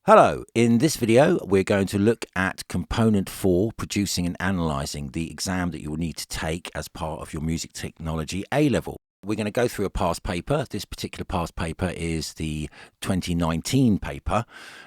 Hello, in this video we're going to look at component 4, producing and analysing, the exam that you will need to take as part of your music technology A-level. We're going to go through a past paper. This particular past paper is the 2019 paper.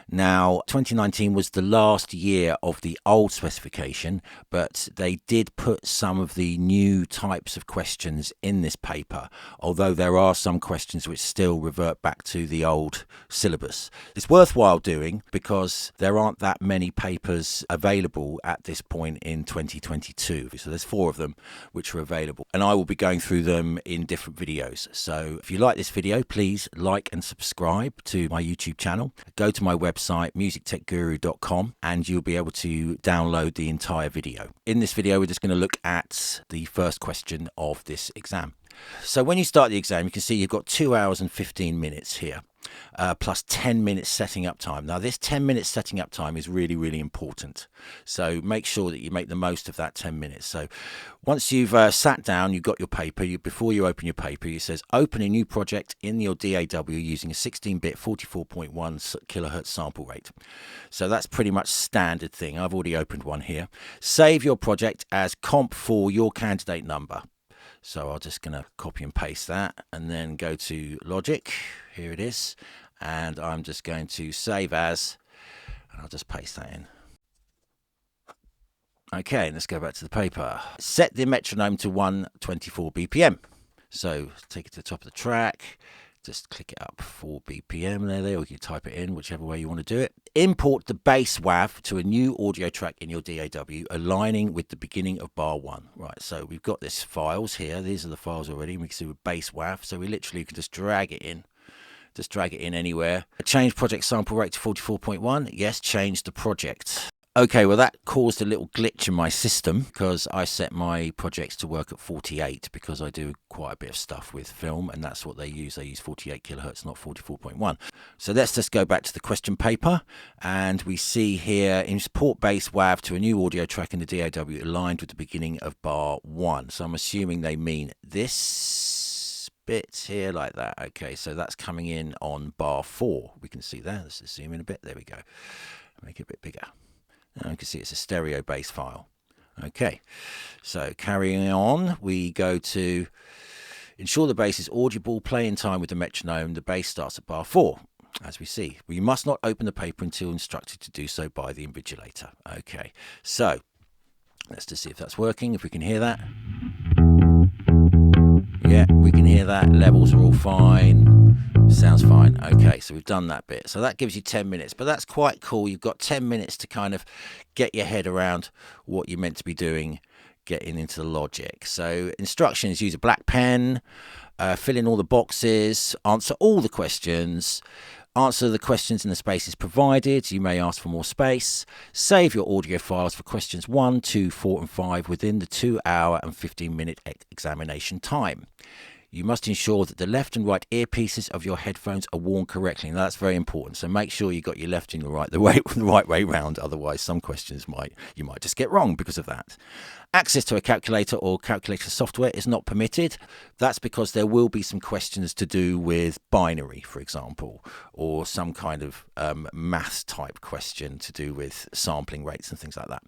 Now, 2019 was the last year of the old specification, but they did put some of the new types of questions in this paper, although there are some questions which still revert back to the old syllabus. It's worthwhile doing because there aren't that many papers available at this point in 2022. So there's 4 of them which are available, and I will be going through them in different videos. So if you like this video, please like and subscribe to my YouTube channel. Go to my website musictechguru.com and you'll be able to download the entire video. In this video we're just going to look at the first question of this exam. So when you start the exam, you can see you've got 2 hours and 15 minutes here. Plus 10 minutes setting up time. Now this 10 minutes setting up time is really important, so make sure that you make the most of that 10 minutes. So once you've sat down, you've got your paper, before you open your paper it says open a new project in your DAW using a 16-bit 44.1 kilohertz sample rate. So that's pretty much standard thing. I've already opened one here. Save your project as comp for your candidate number. So I'm just going to copy and paste that and then go to Logic. Here it is. And I'm just going to save as, and I'll just paste that in. Okay, let's go back to the paper. Set the metronome to 124 BPM. So take it to the top of the track. Just click it up 4 BPM there, or you can type it in, whichever way you want to do it. Import the bass WAV to a new audio track in your DAW, aligning with the beginning of bar 1. Right, so we've got this files here. These are the files already. We can see with bass WAV, so we literally can just drag it in. Just drag it in anywhere. Change project sample rate to 44.1. Yes, change the project. Okay, well that caused a little glitch in my system because I set my projects to work at 48 because I do quite a bit of stuff with film and that's what they use. They use 48 kilohertz, not 44.1. So let's just go back to the question paper and we see here import bass WAV to a new audio track in the DAW aligned with the beginning of bar 1. So I'm assuming they mean this bit here like that. Okay, so that's coming in on bar 4. We can see that. Let's just zoom in a bit. There we go. Make it a bit bigger. Now you can see it's a stereo bass file. Okay, so carrying on, we go to ensure the bass is audible, play in time with the metronome. The bass starts at bar 4, as we see. We must not open the paper until instructed to do so by the invigilator. Okay, so let's just see if that's working, if we can hear that. Yeah, we can hear that. Levels are all fine. Sounds fine. Okay, so we've done that bit. So that gives you 10 minutes, but that's quite cool. You've got 10 minutes to kind of get your head around what you're meant to be doing, getting into the logic. So instructions: use a black pen, fill in all the boxes, answer all the questions, answer the questions in the spaces provided. You may ask for more space. Save your audio files for questions 1, 2, 4 and 5 within the 2 hour and 15-minute examination time. You must ensure that the left and right earpieces of your headphones are worn correctly. Now that's very important. So make sure you got your left and your right the right way round. Otherwise, some questions you might just get wrong because of that. Access to a calculator or calculator software is not permitted. That's because there will be some questions to do with binary, for example, or some kind of maths type question to do with sampling rates and things like that.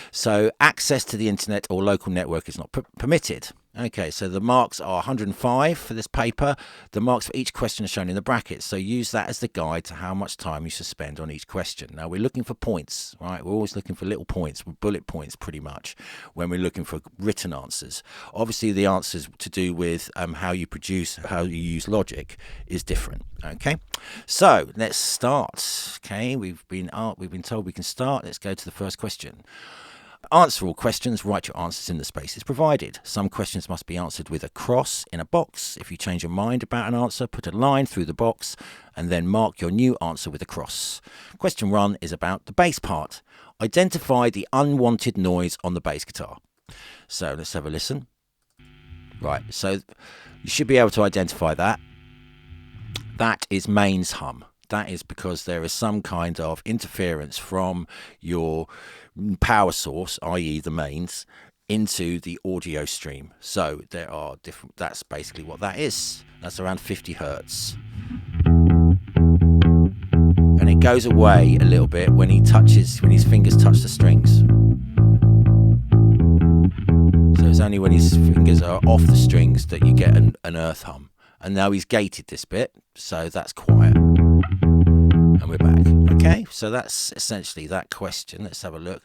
So access to the internet or local network is not permitted. Okay, so the marks are 105 for this paper. The marks for each question are shown in the brackets. So use that as the guide to how much time you should spend on each question. Now, we're looking for points, right? We're always looking for little points, bullet points pretty much, when we're looking for written answers. Obviously, the answers to do with how you produce, how you use logic is different. Okay, so let's start. Okay, we've been told we can start. Let's go to the first question. Answer all questions, write your answers in the spaces provided. Some questions must be answered with a cross in a box. If you change your mind about an answer, put a line through the box and then mark your new answer with a cross. Question 1 is about the bass part. Identify the unwanted noise on the bass guitar. So let's have a listen. Right, so you should be able to identify that. That is mains hum. That is because there is some kind of interference from your power source, i.e. the mains, into the audio stream. So there are different, that's basically what that is. That's around 50 hertz. And and it goes away a little bit when his fingers touch the strings. So it's only when his fingers are off the strings that you get an earth hum. And now he's gated this bit, so that's quiet. And we're back. Okay, so that's essentially that question. Let's have a look.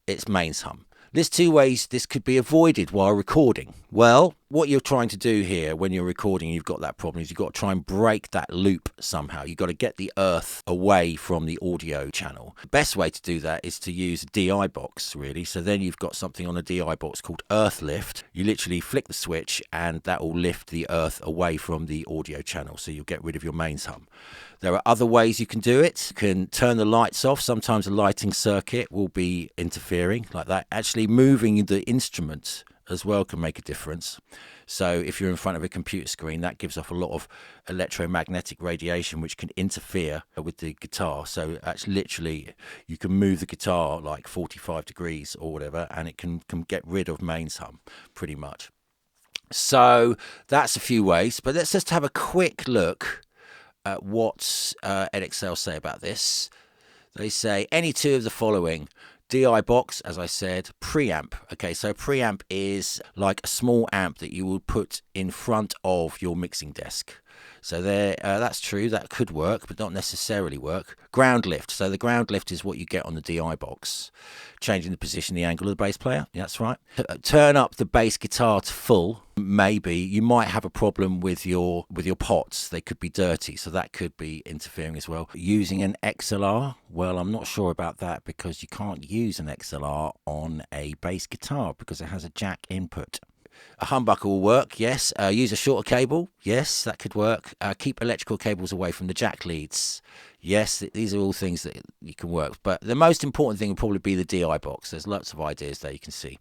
It's mains hum. There's two ways this could be avoided while recording. Well, what you're trying to do here when you're recording, you've got that problem, is you've got to try and break that loop somehow. You've got to get the earth away from the audio channel. The best way to do that is to use a DI box, really. So then you've got something on a DI box called earth lift. You literally flick the switch and that will lift the earth away from the audio channel. So you'll get rid of your mains hum. There are other ways you can do it. You can turn the lights off. Sometimes the lighting circuit will be interfering like that. Actually moving the instrument as well can make a difference. So if you're in front of a computer screen, that gives off a lot of electromagnetic radiation which can interfere with the guitar. So that's literally, you can move the guitar like 45 degrees or whatever, and it can get rid of mains hum pretty much. So that's a few ways, but let's just have a quick look at what Edexcel say about this. They say any two of the following: DI box, as I said, preamp. Okay, so preamp is like a small amp that you would put in front of your mixing desk. So there, that's true, that could work, but not necessarily work. Ground lift. So the ground lift is what you get on the DI box. Changing the position, the angle of the bass player. Yeah, that's right. Turn up the bass guitar to full. Maybe you might have a problem with your pots. They could be dirty, so that could be interfering as well. Using an XLR, well, I'm not sure about that, because you can't use an XLR on a bass guitar because it has a jack input. A humbucker will work, yes. Use a shorter cable, yes, that could work. Keep electrical cables away from the jack leads. Yes, these are all things that you can work. But the most important thing will probably be the DI box. There's lots of ideas there you can see.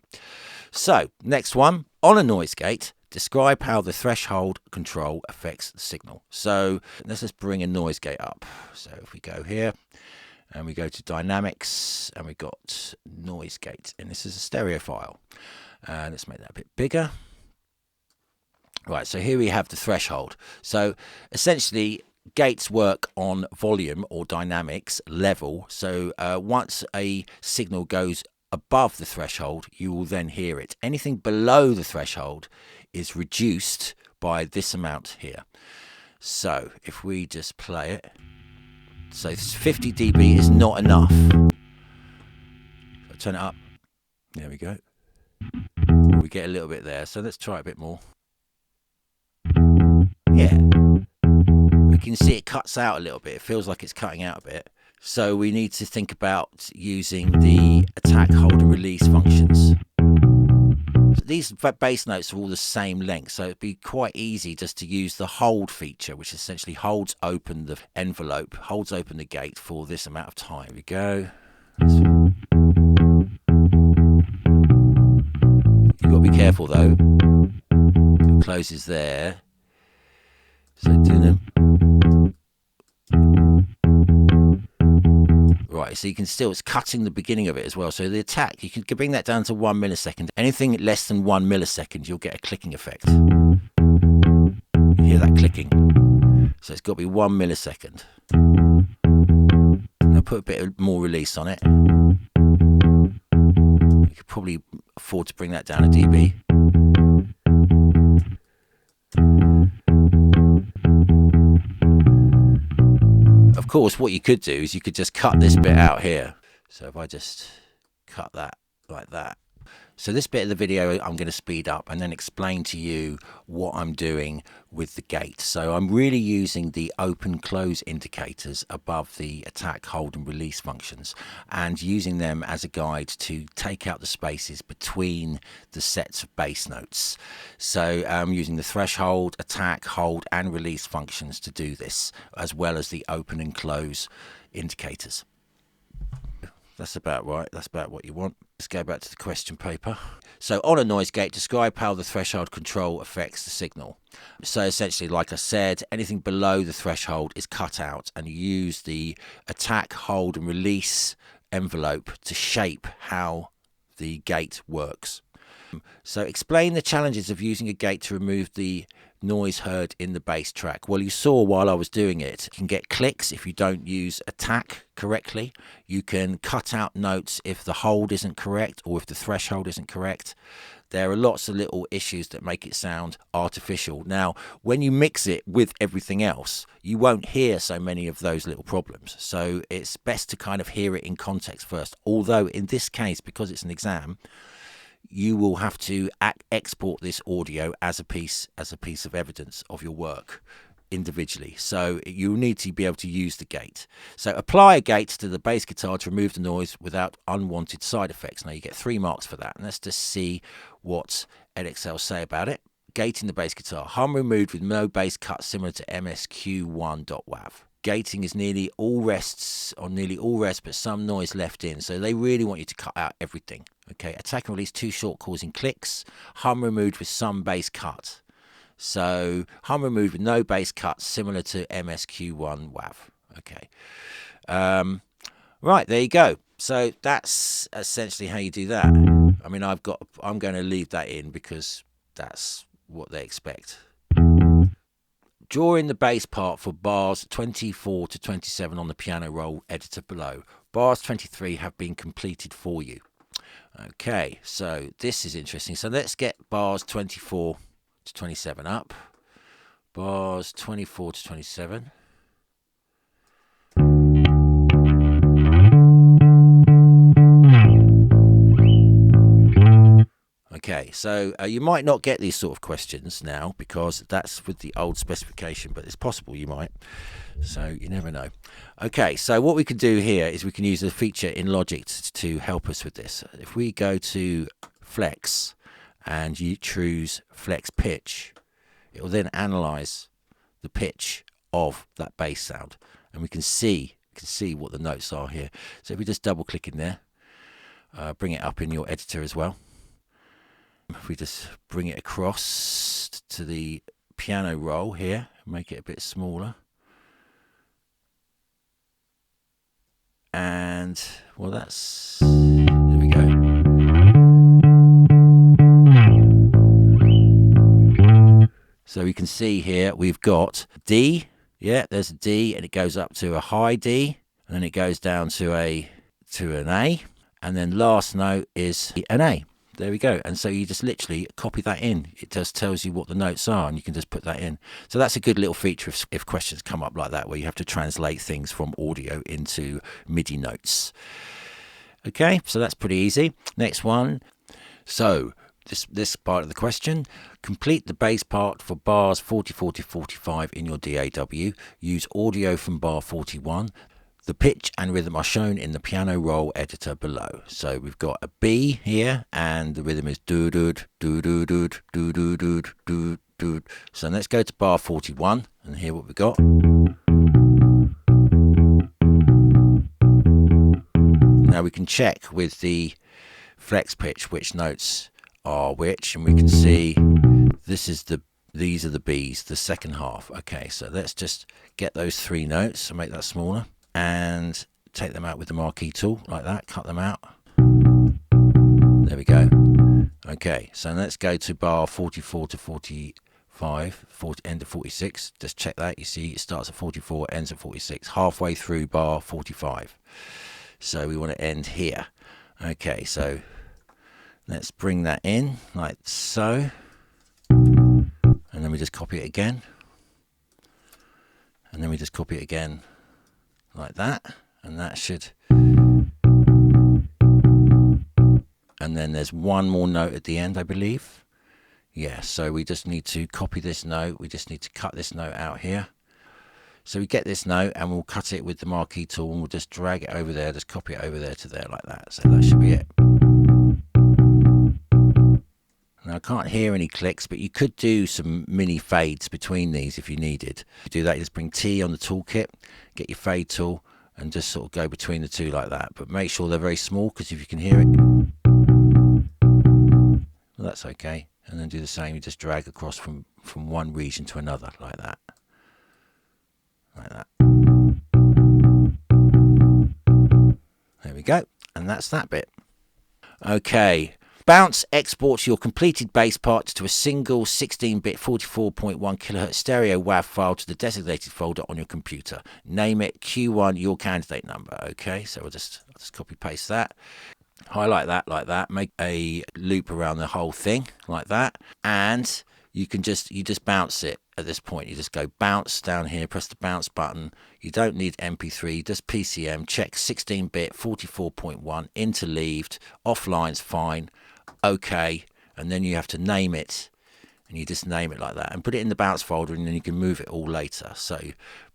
So, next one. On a noise gate, describe how the threshold control affects the signal. So, let's just bring a noise gate up. So, if we go here, and we go to Dynamics, and we've got noise gate. And this is a stereo file. Let's make that a bit bigger. Right, so here we have the threshold. So essentially, gates work on volume or dynamics level. So once a signal goes above the threshold, you will then hear it. Anything below the threshold is reduced by this amount here. So if we just play it, so 50 dB is not enough. So turn it up. There we go. We get a little bit there, so let's try a bit more. Yeah, we can see it cuts out a little bit. It feels like it's cutting out a bit. So we need to think about using the attack, hold and release functions. These bass notes are all the same length, so it'd be quite easy just to use the hold feature, which essentially holds open the envelope, holds open the gate for this amount of time. Here we go. You've got to be careful though. It closes there. So do them. Right, so you can still, it's cutting the beginning of it as well. So the attack, you can bring that down to 1 millisecond. Anything less than 1 millisecond, you'll get a clicking effect. You hear that clicking. So it's got to be 1 millisecond. I'll put a bit more release on it. You could probably afford to bring that down a dB. Of course, what you could do is you could just cut this bit out here. So if I just cut that like that. So this bit of the video I'm going to speed up and then explain to you what I'm doing with the gate. So I'm really using the open close indicators above the attack, hold and release functions, and using them as a guide to take out the spaces between the sets of bass notes. So I'm using the threshold, attack, hold and release functions to do this, as well as the open and close indicators. That's about right. That's about what you want. Let's go back to the question paper. So on a noise gate, describe how the threshold control affects the signal. So essentially, like I said, anything below the threshold is cut out, and you use the attack, hold and release envelope to shape how the gate works. So explain the challenges of using a gate to remove the noise heard in the bass track? Well, you saw while I was doing it, you can get clicks if you don't use attack correctly. You can cut out notes if the hold isn't correct or if the threshold isn't correct. There are lots of little issues that make it sound artificial. Now, when you mix it with everything else, you won't hear so many of those little problems. So it's best to kind of hear it in context first. Although in this case, because it's an exam, you will have to export this audio as a piece of evidence of your work individually. So you'll need to be able to use the gate. So apply a gate to the bass guitar to remove the noise without unwanted side effects. Now you get 3 marks for that. And let's just see what Edexcel say about it. Gating the bass guitar. Hum removed with no bass cut similar to MSQ1.wav. Gating is nearly all rests, but some noise left in. So they really want you to cut out everything. Okay, attack and release 2 short causing clicks. Hum removed with some bass cut. So hum removed with no bass cuts, similar to MSQ1 WAV. Okay, right, there you go. So that's essentially how you do that. I mean, I'm going to leave that in because that's what they expect. Draw in the bass part for bars 24 to 27 on the piano roll editor below. Bars 23 have been completed for you. Okay, so this is interesting. So let's get bars 24 to 27 up. Bars 24 to 27. Okay, so you might not get these sort of questions now because that's with the old specification, but it's possible you might. So you never know. Okay, so what we can do here is we can use a feature in Logic to help us with this. If we go to Flex and you choose Flex Pitch, it will then analyze the pitch of that bass sound, and we can see what the notes are here. So if we just double click in there, bring it up in your editor as well. If we just bring it across to the piano roll here, make it a bit smaller. And, well, there we go. So we can see here we've got D. Yeah, there's a D, and it goes up to a high D, and then it goes down to an A, and then last note is an A. There we go. And so you just literally copy that in. It just tells you what the notes are, and you can just put that in. So that's a good little feature if questions come up like that, where you have to translate things from audio into MIDI notes. Okay, so that's pretty easy. Next one. So this part of the question: complete the bass part for bars 44 to 45 in your DAW. Use audio from bar 41. The pitch and rhythm are shown in the piano roll editor below. So we've got a B here, and the rhythm is do do do do do do do do do do. So let's go to bar 41 and hear what we've got. Now we can check with the flex pitch which notes are which, and we can see these are the B's, the second half. Okay, so let's just get those 3 notes and make that smaller, and take them out with the marquee tool like that, cut them out. There we go. Okay, so let's go to bar 44 to 45, end of 46. Just check that. You see it starts at 44, ends at 46, halfway through bar 45. So we want to end here. Okay, so let's bring that in like so, and then we just copy it again, and then we just copy it again like that, and that should, and then there's one more note at the end, I believe. Yeah, so we just need to copy this note, we just need to cut this note out here. So we get this note and we'll cut it with the marquee tool, and we'll just drag it over there, just copy it over there to there like that. So that should be it. Now I can't hear any clicks, but you could do some mini fades between these if you needed. To do that, you just bring T on the toolkit, get your fade tool, and just sort of go between the two like that. But make sure they're very small, because if you can hear it, well, that's okay. And then do the same, you just drag across from one region to another like that. Like that. There we go. And that's that bit. Okay. Bounce exports your completed bass parts to a single 16-bit 44.1 kHz stereo WAV file to the designated folder on your computer. Name it Q1 your candidate number. Okay, so I'll just copy paste that. Highlight that like that. Make a loop around the whole thing like that, and you just bounce it at this point. You just go bounce down here, press the bounce button. You don't need MP3, just PCM. Check 16-bit 44.1 interleaved, offline's fine. Okay, and then you have to name it, and you just name it like that and put it in the bounce folder, and then you can move it all later. So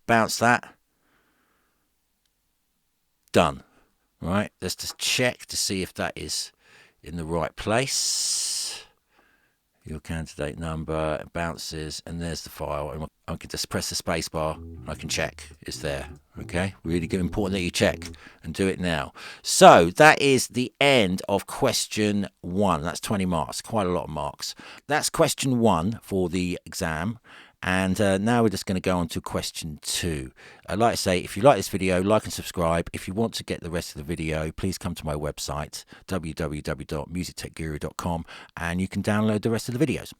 bounce that, done. Right, let's just check to see if that is in the right place. Your candidate number, it bounces, and there's the file. And I can just press the space bar, and I can check it's there. Okay, really good, important that you check and do it now. So that is the end of question 1. That's 20 marks, quite a lot of marks. That's question 1 for the exam. And now we're just going to go on to question 2. Like I say, if you like this video, like and subscribe. If you want to get the rest of the video, please come to my website, www.musictechguru.com, and you can download the rest of the videos.